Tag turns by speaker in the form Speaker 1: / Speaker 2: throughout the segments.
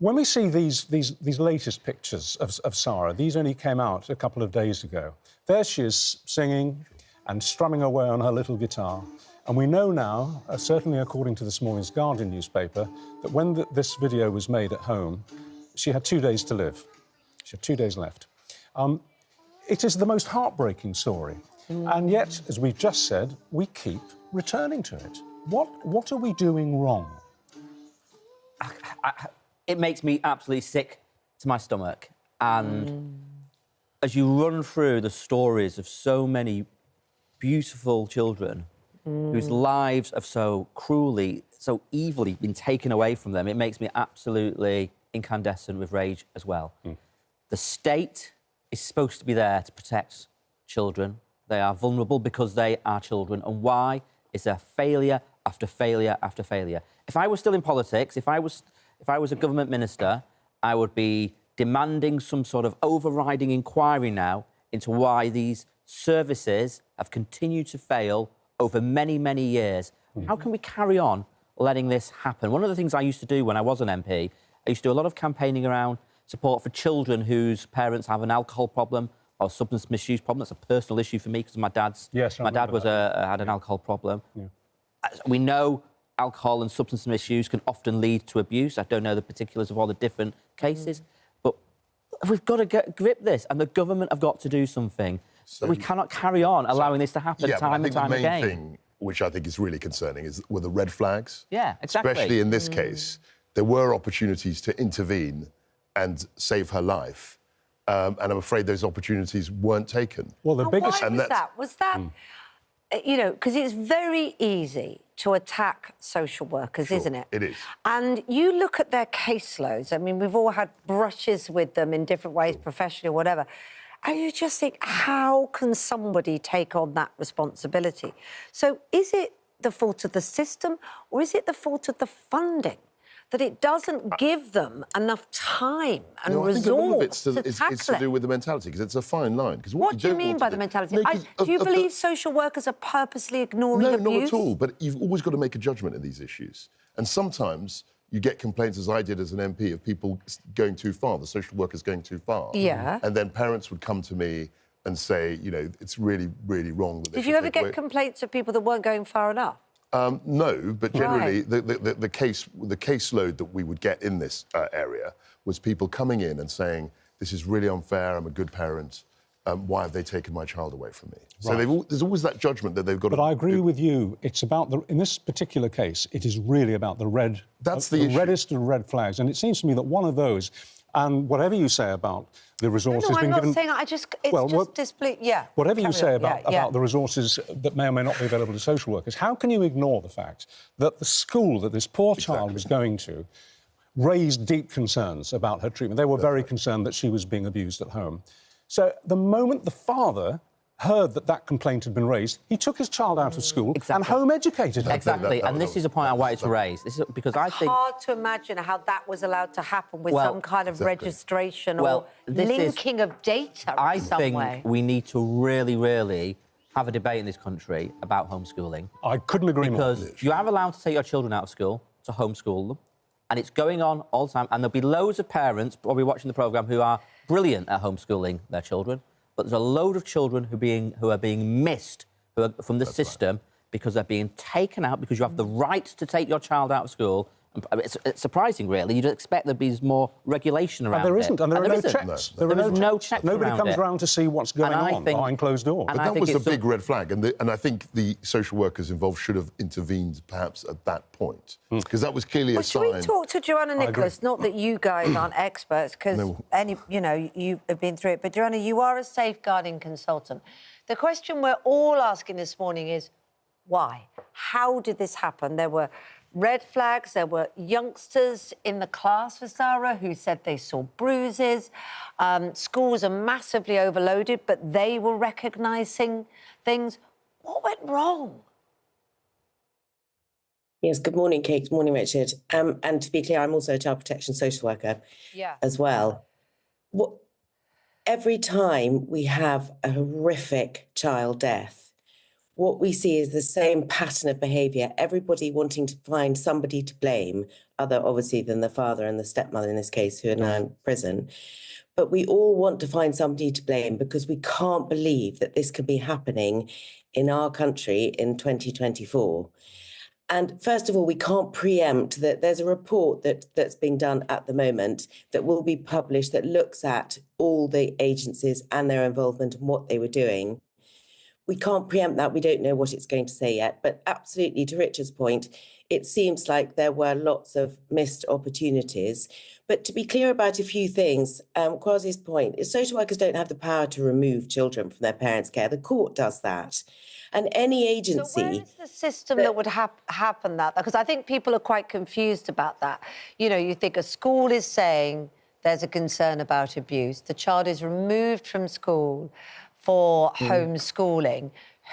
Speaker 1: When we see these latest pictures of Sara, these only came out a couple of days ago. There she is singing and strumming away on her little guitar. And we know now, certainly according to this morning's Guardian newspaper, that when this video was made at home, she had 2 days to live. She had 2 days left. It is the most heartbreaking story. And yet, as we've just said, we keep returning to it. What are we doing wrong?
Speaker 2: It makes me absolutely sick to my stomach. And as you run through the stories of so many beautiful children whose lives have so cruelly, so evilly been taken away from them, it makes me absolutely incandescent with rage as well. The state is supposed to be there to protect children. They are vulnerable because they are children. And why is there failure after failure after failure? If I was still in politics, if I was a government minister, I would be demanding some sort of overriding inquiry now into why these services have continued to fail over many, many years. How can we carry on letting this happen? One of the things I used to do when I was an MP, I used to do a lot of campaigning around support for children whose parents have an alcohol problem or substance misuse problem. That's a personal issue for me because my dad had an alcohol problem. We know alcohol and substance misuse can often lead to abuse. I don't know the particulars of all the different cases, but we've got to grip this, and the government have got to do something. So, we cannot carry on allowing this to happen time and time again.
Speaker 3: The main thing, which I think is really concerning, were the red flags.
Speaker 2: Yeah, exactly.
Speaker 3: Especially in this case, there were opportunities to intervene and save her life, and I'm afraid those opportunities weren't taken.
Speaker 1: Well, the biggest...
Speaker 4: Why was that? Was that... You know, because it's very easy to attack social workers, isn't it?
Speaker 3: It is.
Speaker 4: And you look at their caseloads. I mean, we've all had brushes with them in different ways, professionally or whatever. And you just think, how can somebody take on that responsibility? So is it the fault of the system or is it the fault of the funding? That it doesn't give them enough time and resource to tackle it?
Speaker 3: I think it's to do with the mentality, because it's a fine line.
Speaker 4: What do you mean by the mentality? Do you believe social workers are purposely ignoring abuse?
Speaker 3: No, not at all. But you've always got to make a judgment in these issues. And sometimes you get complaints, as I did as an MP, of people going too far, the social workers going too far.
Speaker 4: Yeah.
Speaker 3: And then parents would come to me and say, you know, it's really, really wrong.
Speaker 4: Did you ever get complaints of people that weren't going far enough?
Speaker 3: No, but generally the caseload that we would get in this area was people coming in and saying, this is really unfair, I'm a good parent, why have they taken my child away from me? Right. So there's always that judgment that they've got to do.
Speaker 1: But I agree with you, it's about, in this particular case, it is really about the red...
Speaker 3: That's the issue.
Speaker 1: Reddest of red flags, and it seems to me that one of those, and whatever you say about the resources being given...
Speaker 4: I'm not saying that, it's just disbelief,
Speaker 1: Whatever you say about the resources that may or may not be available to social workers, how can you ignore the fact that the school that this poor child was going to raised deep concerns about her treatment? They were very concerned that she was being abused at home. So the moment the father heard that complaint had been raised, he took his child out of school and home-educated her.
Speaker 2: Exactly, and this is a point I wanted to raise. This is because I think...
Speaker 4: It's hard to imagine how that was allowed to happen with some kind of registration or linking of data in some way.
Speaker 2: I think we need to really, really have a debate in this country about homeschooling.
Speaker 1: I couldn't agree more.
Speaker 2: Because you are allowed to take your children out of school to homeschool them, and it's going on all the time, and there'll be loads of parents probably watching the programme who are brilliant at homeschooling their children, but there's a load of children who are being missed from the system because they're being taken out because you have the right to take your child out of school. It's surprising, really. You'd expect there'd be more regulation around it.
Speaker 1: And there isn't, and there are no checks.
Speaker 2: There are no checks.
Speaker 1: Nobody comes around to see what's going on behind closed doors.
Speaker 3: But that was the big red flag, and I think the social workers involved should have intervened perhaps at that point, because that was clearly a sign.
Speaker 4: Should we talk to Joanna Nicholas? Not that you guys aren't experts, because you have been through it, but Joanna, you are a safeguarding consultant. The question we're all asking this morning is, why? How did this happen? There were red flags. There were youngsters in the class with Sara who said they saw bruises. Schools are massively overloaded, but they were recognising things. What went wrong?
Speaker 5: Yes, good morning, Kate. Good morning, Richard. And to be clear, I'm also a child protection social worker as well. Every time we have a horrific child death, what we see is the same pattern of behaviour, everybody wanting to find somebody to blame other, obviously, than the father and the stepmother in this case, who are now in prison. But we all want to find somebody to blame because we can't believe that this could be happening in our country in 2024. And first of all, we can't preempt that there's a report that's being done at the moment that will be published that looks at all the agencies and their involvement and what they were doing. We can't preempt that. We don't know what it's going to say yet. But absolutely, to Richard's point, it seems like there were lots of missed opportunities. But to be clear about a few things, Kwasi's point is social workers don't have the power to remove children from their parents' care. The court does that. And any agency...
Speaker 4: So where is the system that would happen that? Because I think people are quite confused about that. You know, you think a school is saying there's a concern about abuse. The child is removed from school for homeschooling.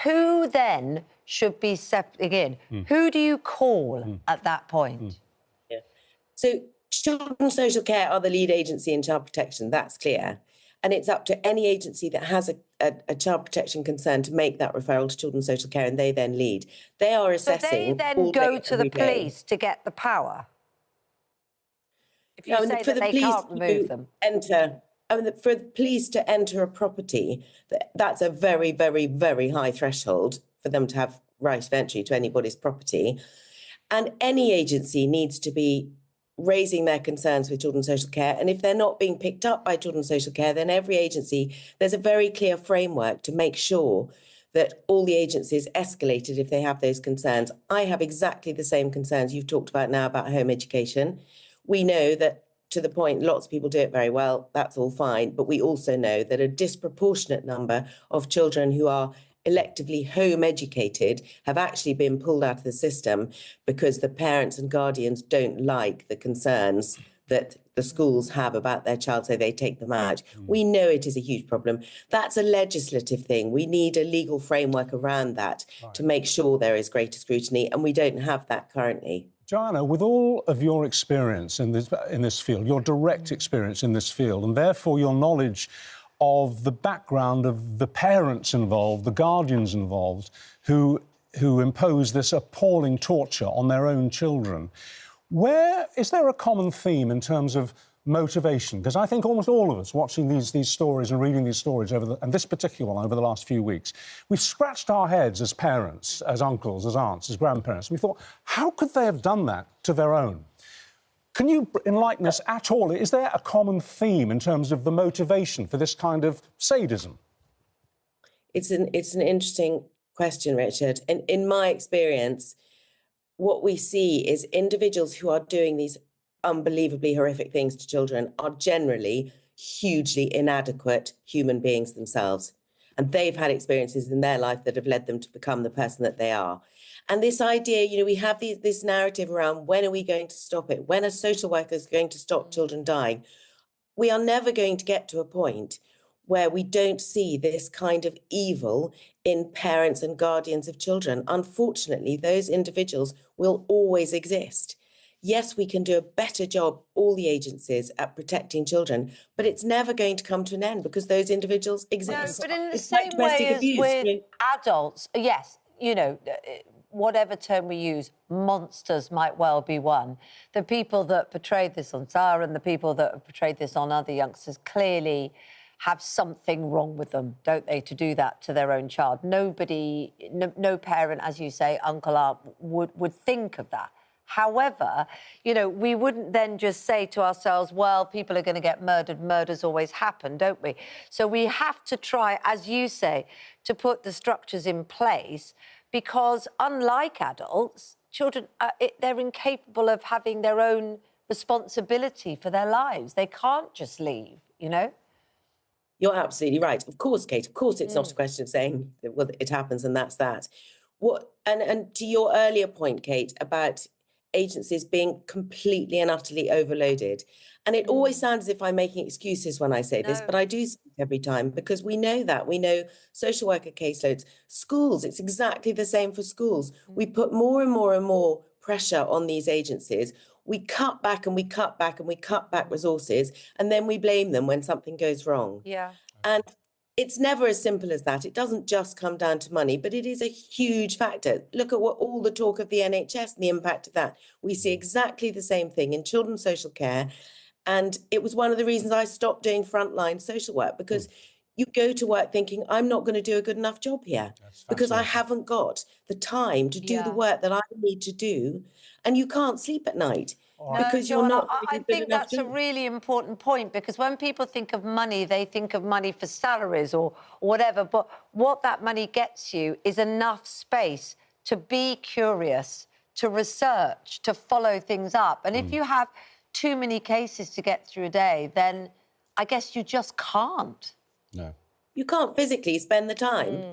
Speaker 4: Who then should be stepping in? Who do you call at that point?
Speaker 5: Yeah. So Children's Social Care are the lead agency in child protection, that's clear. And it's up to any agency that has a child protection concern to make that referral to Children's Social Care, and they then lead. They are assessing...
Speaker 4: So they then go to the police to get the power? If you say that they can't remove them.
Speaker 5: For the police to enter a property, that's a very, very, very high threshold for them to have right of entry to anybody's property. And any agency needs to be raising their concerns with Children's Social Care. And if they're not being picked up by Children's Social Care, then every agency, there's a very clear framework to make sure that all the agencies escalated if they have those concerns. I have exactly the same concerns you've talked about now about home education. We know that, to the point, lots of people do it very well, that's all fine, but we also know that a disproportionate number of children who are electively home educated have actually been pulled out of the system because the parents and guardians don't like the concerns that the schools have about their child, so they take them out. We know it is a huge problem. That's a legislative thing. We need a legal framework around that to make sure there is greater scrutiny, and we don't have that currently.
Speaker 1: Joanna, with all of your experience in this field, your direct experience in this field, and therefore your knowledge of the background of the parents involved, the guardians involved, who impose this appalling torture on their own children, is there a common theme in terms of motivation? Because I think almost all of us watching these stories and reading these stories and this particular one over the last few weeks, we've scratched our heads as parents, as uncles, as aunts, as grandparents. We thought, how could they have done that to their own? Can you enlighten us at all? Is there a common theme in terms of the motivation for this kind of sadism?
Speaker 5: It's an interesting question, Richard. And in my experience, what we see is individuals who are doing these unbelievably horrific things to children are generally hugely inadequate human beings themselves. And they've had experiences in their life that have led them to become the person that they are. And this idea, you know, we have this narrative around when are we going to stop it? When are social workers going to stop children dying? We are never going to get to a point where we don't see this kind of evil in parents and guardians of children. Unfortunately, those individuals will always exist. Yes, we can do a better job, all the agencies, at protecting children, but it's never going to come to an end because those individuals exist.
Speaker 4: No, but in the same way as with adults, yes, you know, whatever term we use, monsters might well be one. The people that portrayed this on Sara and the people that have portrayed this on other youngsters clearly have something wrong with them, don't they, to do that to their own child? Nobody, no parent, as you say, uncle, aunt, would think of that. However, you know, we wouldn't then just say to ourselves, well, people are going to get murdered. Murders always happen, don't we? So we have to try, as you say, to put the structures in place because, unlike adults, children, they're incapable of having their own responsibility for their lives. They can't just leave, you know?
Speaker 5: You're absolutely right. Of course, Kate, of course it's not a question of saying, well, it happens and that's that. And to your earlier point, Kate, about agencies being completely and utterly overloaded. And it always sounds as if I'm making excuses when I say this, but I do speak every time because we know that. We know social worker caseloads. Schools, it's exactly the same for schools. We put more and more and more pressure on these agencies. We cut back and we cut back and we cut back resources, and then we blame them when something goes wrong.
Speaker 4: Yeah.
Speaker 5: And it's never as simple as that. It doesn't just come down to money, but it is a huge factor. Look at what all the talk of the NHS and the impact of that. We see exactly the same thing in children's social care. And it was one of the reasons I stopped doing frontline social work, because you go to work thinking, I'm not going to do a good enough job here because I haven't got the time to do the work that I need to do. And you can't sleep at night. Because you're not.
Speaker 4: I think that's a really important point, because when people think of money, they think of money for salaries or whatever. But what that money gets you is enough space to be curious, to research, to follow things up. And if you have too many cases to get through a day, then I guess you just can't.
Speaker 1: No.
Speaker 5: You can't physically spend the time.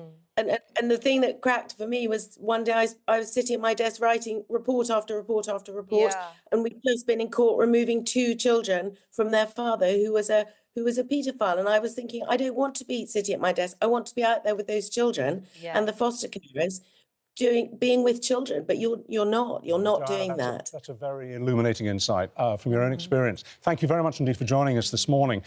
Speaker 5: And the thing that cracked for me was one day I was sitting at my desk writing report after report after report, and we'd just been in court removing 2 children from their father who was a paedophile. And I was thinking, I don't want to be sitting at my desk. I want to be out there with those children and the foster carers being with children. But you're not doing that.
Speaker 1: That's a very illuminating insight from your own experience. Thank you very much indeed for joining us this morning.